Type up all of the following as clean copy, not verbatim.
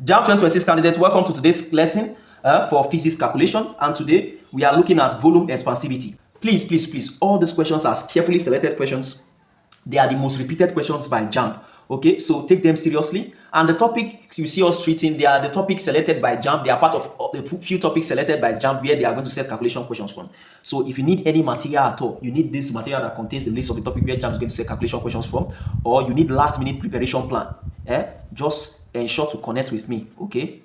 Jamb 2026 candidates, welcome to today's lesson for physics calculation. And today we are looking at volume expansivity. Please, all these questions are carefully selected questions. They are the most repeated questions by Jamb. Okay, so take them seriously. And the topic you see us treating, they are the topics selected by Jamb. They are part of the few topics selected by Jamb where they are going to set calculation questions from. So if you need any material at all, you need this material that contains the list of the topic where Jamb is going to set calculation questions from, or you need last minute preparation plan, just ensure to connect with me. Okay,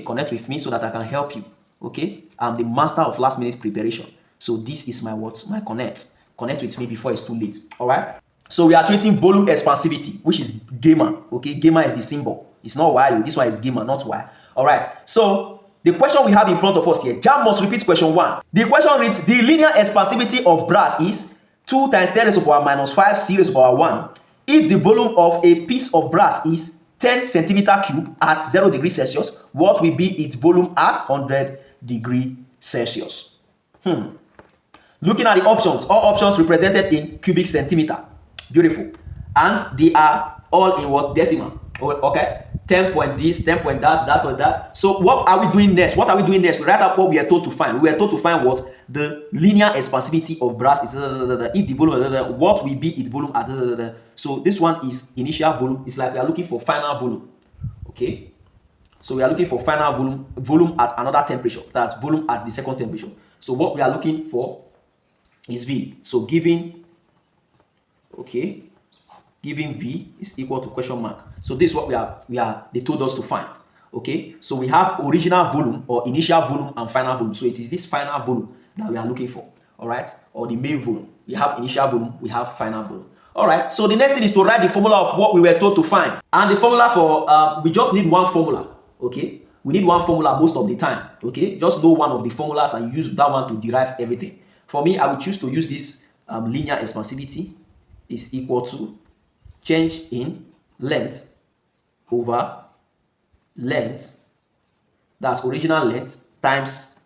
connect with me so that I can help you. Okay, I'm the master of last minute preparation. So this is my connect with me before it's too late. All right, so we are treating volume expansivity, which is gamma. Okay, gamma is the symbol. It's not y. This one is gamma, not y. All right, so the question we have in front of us here, Jamb must repeat question 1. The question reads, the linear expansivity of brass is 2 times 10 raised to the power minus 5 c raised to the power 1 if the volume of a piece of brass is 10 centimeter cube at 0 degrees Celsius. What will be its volume at 100 degrees Celsius? Looking at the options, all options represented in cubic centimeter. Beautiful. And they are all in what? Decimal. Okay, 10 point this, 10 point that. So what are we doing next? We write out what we are told to find. We are told to find what? The linear expansivity of brass is if the volume, what will be its volume at So this one is initial volume. It's like we are looking for final volume. Okay, so we are looking for final volume at another temperature. That's volume at the second temperature. So what we are looking for is V. So giving V is equal to question mark. So this is what they told us to find. Okay, so we have original volume or initial volume and final volume. So it is this final volume that we are looking for. All right, or the main volume. We have initial volume, we have final volume. All right, so the next thing is to write the formula of what we were told to find. And the formula for we just need one formula. Okay, we need one formula most of the time. Okay, just know one of the formulas and use that one to derive everything. For me, I would choose to use this linear expansivity is equal to change in length over length, that's original length, times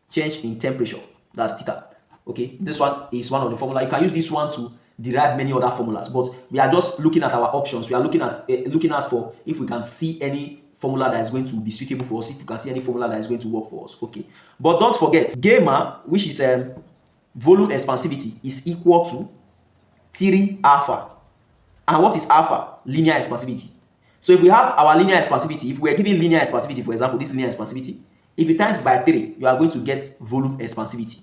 change in temperature, that's theta. Okay, this one is one of the formula. You can use this one to derive many other formulas, but we are just looking at our options. We are looking at for if we can see any formula that is going to be suitable for us, if we can see any formula that is going to work for us. Okay, but don't forget, gamma, which is volume expansivity, is equal to 3 alpha. And what is alpha? Linear expansivity. So if we have our linear expansivity, if we are given linear expansivity, for example, this linear expansivity, if you times by 3, you are going to get volume expansivity.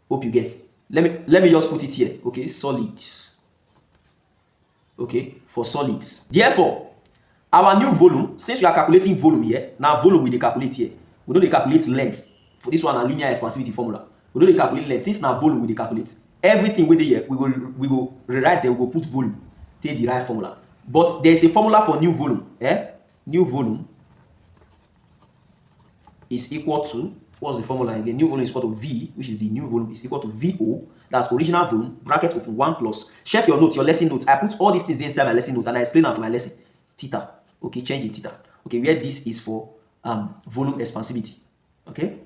Hope you get. Let me just put it here. Okay, solids. Okay, for solids. Therefore, our new volume, since we are calculating volume here, now volume we calculate here. We don't calculate length. For this one, a linear expansivity formula. We don't calculate length. Since now volume we calculate. Everything with here, we will rewrite there, we will put volume. Take the right formula. But there is a formula for new volume. New volume is equal to, what's the formula again? New volume is equal to V, which is the new volume, is equal to VO. That's original volume, bracket open 1 plus. Check your notes, your lesson notes. I put all these things inside my lesson note and I explain them for my lesson. Theta. Okay, change in theta. Okay, where this is for volume expansivity. Okay.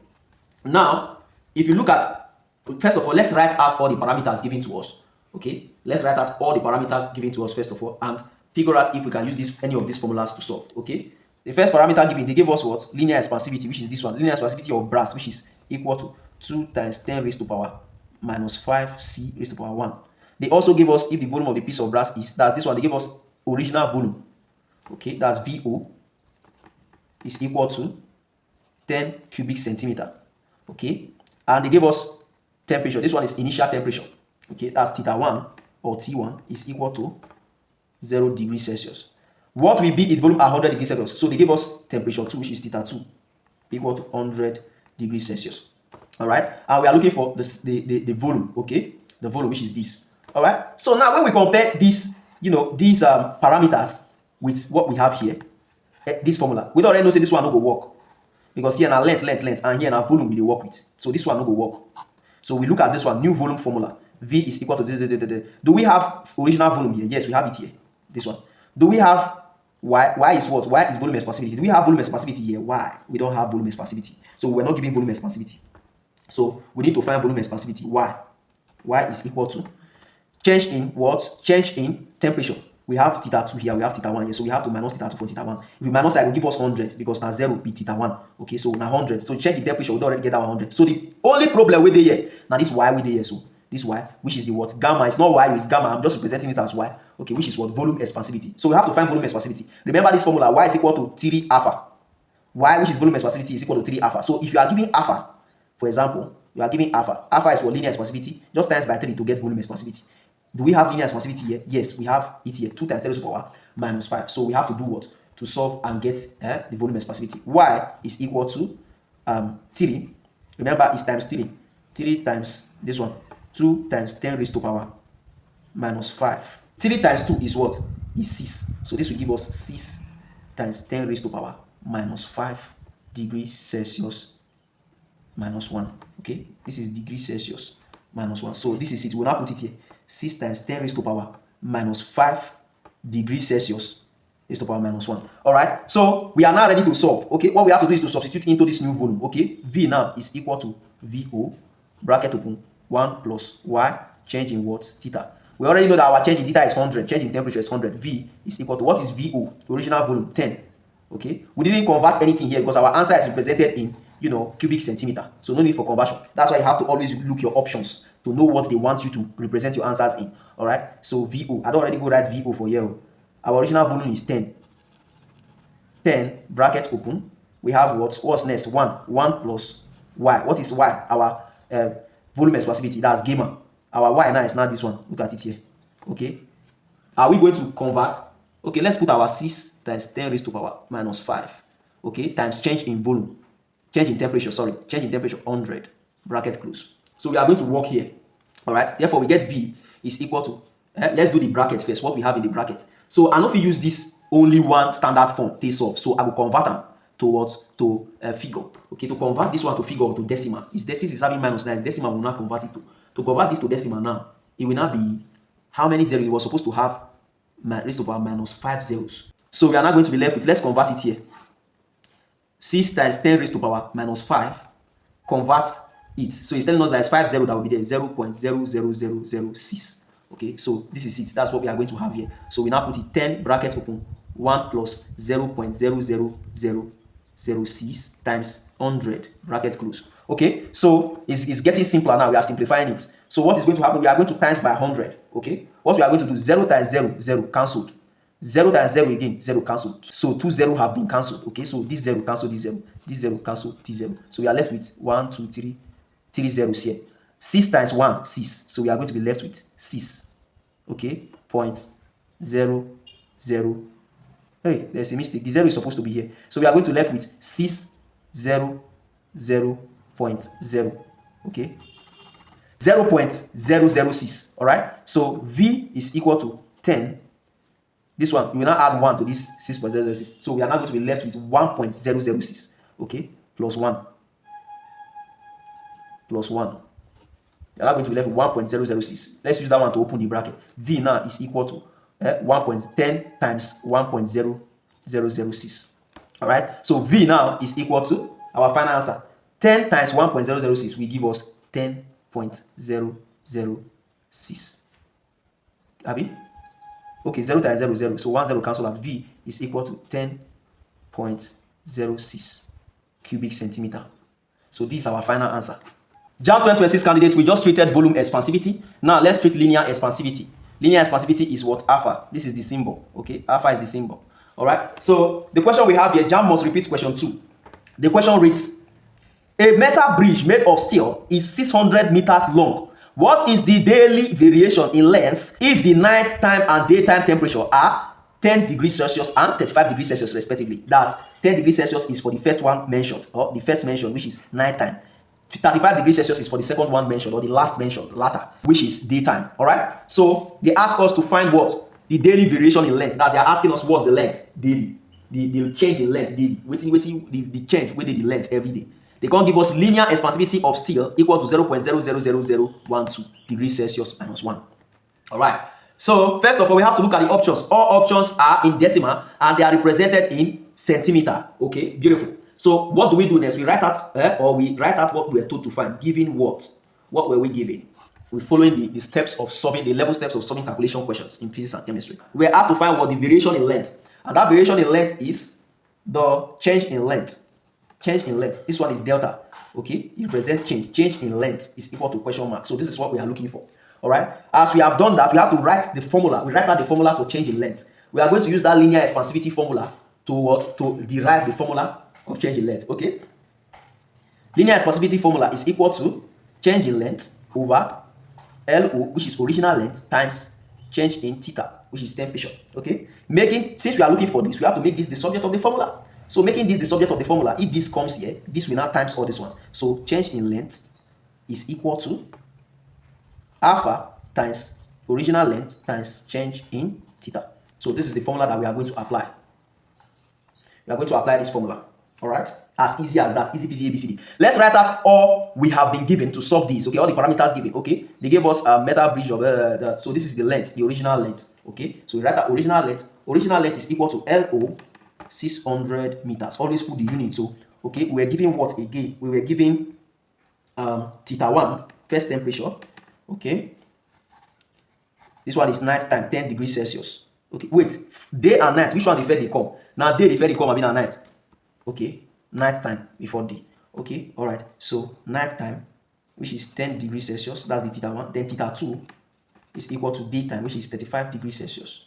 Now, if you look at, first of all, let's write out all the parameters given to us. Okay, let's write out all the parameters given to us first of all and figure out if we can use any of these formulas to solve. Okay, the first parameter given, they gave us what? Linear expansivity, which is this one. Linear expansivity of brass, which is equal to 2 times 10 raised to the power minus 5 c raised to the power 1. They also gave us if the volume of the piece of brass is, that's this one, they gave us original volume. Okay, that's VO is equal to 10 cubic centimeter. Okay, and they gave us temperature. This one is initial temperature. Okay, that's theta 1 or T1 is equal to 0 degrees Celsius. What will be its volume at 100 degrees Celsius? So they give us temperature 2, which is theta 2, equal to 100 degrees Celsius. All right, and we are looking for the volume. Okay, the volume, which is this. All right, so now when we compare these, these parameters with what we have here, this formula, we don't already know say this one no go work because here now length, and here now volume we dey work with. So this one no go work. So we look at this one, new volume formula. V is equal to this. Do we have original volume here? Yes, we have it here. This one. Do we have Y? Y is what? Y is volume expansivity. Do we have volume expansivity here? Y. We don't have volume expansivity. So we're not giving volume expansivity. So we need to find volume expansivity. Y. Y is equal to change in what? Change in temperature. we have theta 2 here, we have theta 1 here, so we have to minus theta 2 from theta 1. If we minus it, it will give us 100 because now 0 be theta 1. Okay, so now 100. So check the temperature, we don't already get that 100. So the only problem with the here, now this y with the here, so this y, which is the what? Gamma. It's not y, it's gamma. I'm just representing it as y. Okay, which is what? Volume expansivity. So we have to find volume expansivity. Remember this formula, y is equal to 3 alpha. Y, which is volume expansivity, is equal to 3 alpha. So if you are giving alpha, for example, you are giving alpha. Alpha is for linear expansivity. Just times by 3 to get volume expansivity. Do we have linear expansivity here? Yes, we have it here. 2 times 10 raised to the power minus 5. So we have to do what? To solve and get the volume expansivity. Y is equal to 3. Remember, it's times 3. 3 times this one. 2 times 10 raised to the power minus 5. 3 times 2 is what? Is 6. So this will give us 6 times 10 raised to the power minus 5 degrees Celsius minus 1. Okay, this is degrees Celsius minus 1. So this is it. We'll now put it here. 6 times 10 raised to the power minus 5 degrees Celsius raised to the power minus 1. All right. So we are now ready to solve. Okay. What we have to do is to substitute into this new volume. Okay. V now is equal to VO bracket open 1 plus Y change in what? Theta. We already know that our change in theta is 100. Change in temperature is 100. V is equal to what is VO? The original volume 10. Okay. We didn't convert anything here because our answer is represented in cubic centimeter. So no need for conversion. That's why you have to always look your options to know what they want you to represent your answers in. All right. So VO. I don't already go write VO for here. Our original volume is 10. 10 bracket open. We have what? What's next? 1. 1 plus Y. What is Y? Our volume expansivity. That's gamma. Our Y now is not this one. Look at it here. Okay. Are we going to convert? Okay. Let's put our 6 times 10 raised to the power minus 5. Okay. Times change in volume. Change in temperature, sorry, change in temperature 100, bracket close. So we are going to work here. All right, therefore we get V is equal to, let's do the bracket first, what we have in the bracket. So I know if you use this only one standard form, they solve. So I will convert them to what? To figure. Okay, to convert this one to figure or to decimal. Is this is having minus 9, decimal will not convert it to. To convert this to decimal now, it will now be, how many zeros? It was supposed to have raised to power minus 5 zeros. So we are now going to be left with, let's convert it here. 6 times 10 raised to power minus 5, convert it. So it's telling us that it's 5 0 that will be there, 0.00006. Okay, so this is it. That's what we are going to have here. So we now put it 10 brackets open, 1 plus 0.00006 times 100 bracket close. Okay, so it's getting simpler now. We are simplifying it. So what is going to happen? We are going to times by 100. Okay, what we are going to do, 0 times 0, 0 cancelled. 0 times 0 again, 0 cancelled. So 2 0 have been cancelled. Okay, so this 0 cancel this 0, this 0 cancel this 0. So we are left with 1, 2, 3, 3 zeros here. 6 times 1, 6. So we are going to be left with 6. Okay, 0.00. Hey, there's a mistake. The 0 is supposed to be here. So we are going to left with 600.0. Okay, 0.006. All right. So V is equal to 10. This one, we will now add 1 to this 6.006. So we are now going to be left with 1.006. Okay, plus 1. Plus 1. We are now going to be left with 1.006. Let's use that one to open the bracket. V now is equal to 1.10 times 1.0006. All right, so V now is equal to our final answer. 10 times 1.006 will give us 10.006. Abi? Okay, 0 times 0, 0. So 1 0 cancel out. V is equal to 10.06 cubic centimeter. So this is our final answer. Jamb 2026 candidate, we just treated volume expansivity. Now let's treat linear expansivity. Linear expansivity is what? Alpha. This is the symbol. Okay, alpha is the symbol. All right. So the question we have here, Jamb must repeat question 2. The question reads: a metal bridge made of steel is 600 meters long. What is the daily variation in length if the night time and daytime temperature are 10 degrees Celsius and 35 degrees Celsius respectively? That's 10 degrees Celsius is for the first one mentioned, or the first mentioned, which is night time. 35 degrees Celsius is for the second one mentioned, or the last mentioned, latter, which is daytime. All right. So they ask us to find what? The daily variation in length. That they are asking us what's the length daily. The change in length daily. The change within the length every day. They can't give us linear expansivity of steel equal to 0.000012 degrees Celsius minus 1. All right. So first of all, we have to look at the options. All options are in decimal and they are represented in centimeter. Okay, beautiful. So what do we do next? We write out what we were told to find. Given what? What were we given? we're following the steps of solving, the level steps of solving calculation questions in physics and chemistry. We're asked to find what the variation in length, and that variation in length is the change in length. Change in length. This one is delta. Okay, it represents change. Change in length is equal to question mark. So this is what we are looking for. All right. As we have done that, we have to write the formula. We write out the formula for change in length. We are going to use that linear expansivity formula to what? To derive the formula of change in length. Okay. Linear expansivity formula is equal to change in length over LO, which is original length, times change in theta, which is temperature. Okay, since we are looking for this, we have to make this the subject of the formula. So making this the subject of the formula, if this comes here, this will now times all these ones. So change in length is equal to alpha times original length times change in theta. So this is the formula that we are going to apply. We are going to apply this formula. All right, as easy as that, easy peasy ABCD. Let's write out all we have been given to solve these. Okay, all the parameters given. Okay, they gave us a metal bridge of so this is the length, the original length. Okay, so we write out original length. Original length is equal to LO 600 meters. Always put the unit. So okay, we were given what again? We were given theta 1, first temperature. Okay, this one is night time, 10 degrees Celsius. Okay, wait, day and night, which one the first they come? Now day the first they come, I mean at night. Okay, night time before day. Okay, all right, so night time, which is 10 degrees Celsius, that's the theta 1. Then theta 2 is equal to daytime, which is 35 degrees Celsius.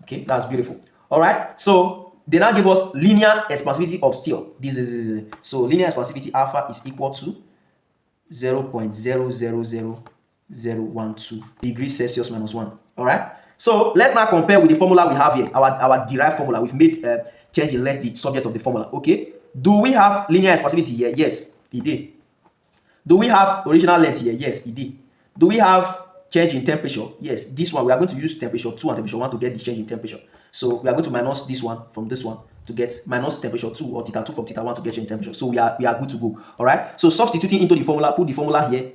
Okay, that's beautiful. All right, so they now give us linear expansivity of steel. This is so linear expansivity alpha is equal to 0.000012 degrees Celsius minus 1. All right, so let's now compare with the formula we have here, our derived formula. We've made change in length the subject of the formula. Okay, do we have linear expansivity here? Yes, it did. Do we have original length here? Yes, it did. Do we have change in temperature? Yes, this one we are going to use temperature 2 and temperature 1 to get the change in temperature. So we are going to minus this one from this one to get minus temperature 2 or theta 2 from theta 1 to get change in temperature. So we are good to go. All right, so substituting into the formula, put the formula here.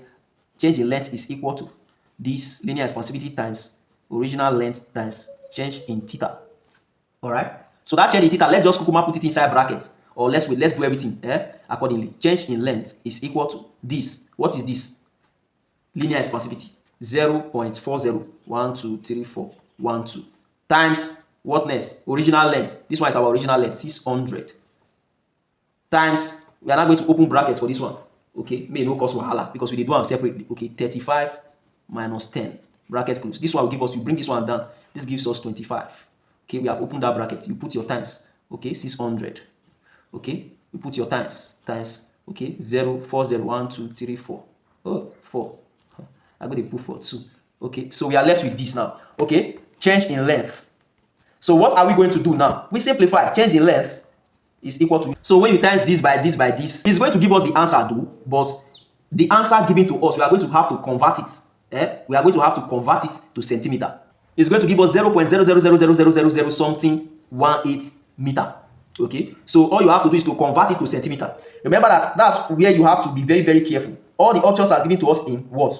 Change in length is equal to this linear expansivity times original length times change in theta. All right, so that change in theta, let's just put it inside brackets, or let's do everything accordingly. Change in length is equal to this. What is this? Linear expansivity 0.40123412 times what next? Original length. This one is our original length, 600 times, we are not going to open brackets for this one. Okay, may no cause wahala because we did do them separately. Okay, 35 minus 10, bracket close. This one will give us, you bring this one down, this gives us 25. Okay, we have opened that bracket. You put your times. Okay, 600. Okay, you put your times. Okay, 0.401234. Oh, 4. I'm going to put 4 2. Okay, so we are left with this now. Okay, change in length. So what are we going to do now? We simplify. Change in length is equal to, so when you times this by this by this, it's going to give us the answer though, but the answer given to us, we are going to have to convert it. We are going to have to convert it to centimeter. It's going to give us 0.000000 something 18 meter. Okay, so all you have to do is to convert it to centimeter. Remember that's where you have to be very, very careful. All the options are given to us in what?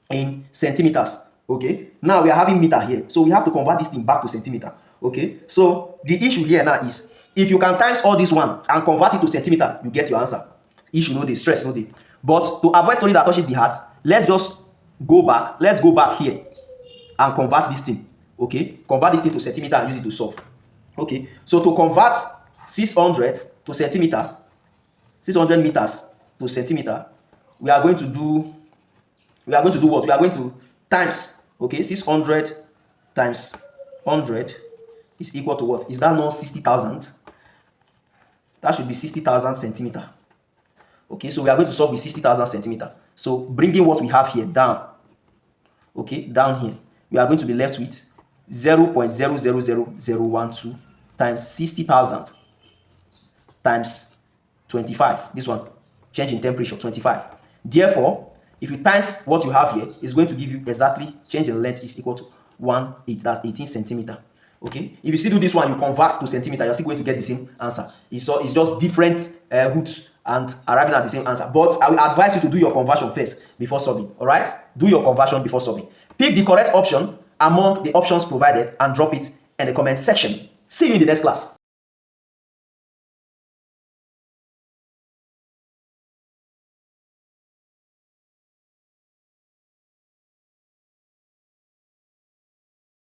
In centimeters. Okay, now we are having meter here, so we have to convert this thing back to centimeter. Okay, so the issue here now is, if you can times all this one and convert it to centimeter, you get your answer. Issue no dey, stress no dey. But to avoid story that touches the heart, let's just go back. Let's go back here and convert this thing. Okay, convert this thing to centimeter and use it to solve. Okay, so to convert 600 to centimeter, 600 meters to centimeter, we are going to do what? We are going to times. Okay, 600 times 100 is equal to what? Is that not 60,000? That should be 60,000 centimeter. Okay, so we are going to solve with 60,000 centimeter. So bringing what we have here down, okay, down here, we are going to be left with 0.000012 times 60,000 times 25. This one, change in temperature, 25. Therefore, if you times what you have here, it's going to give you exactly change in length is equal to 18, that's 18 centimeter. Okay, if you still do this one, you convert to centimeter, you're still going to get the same answer. It's just different roots and arriving at the same answer. But I will advise you to do your conversion first before solving. All right, do your conversion before solving. Pick the correct option among the options provided and drop it in the comment section. See you in the next class.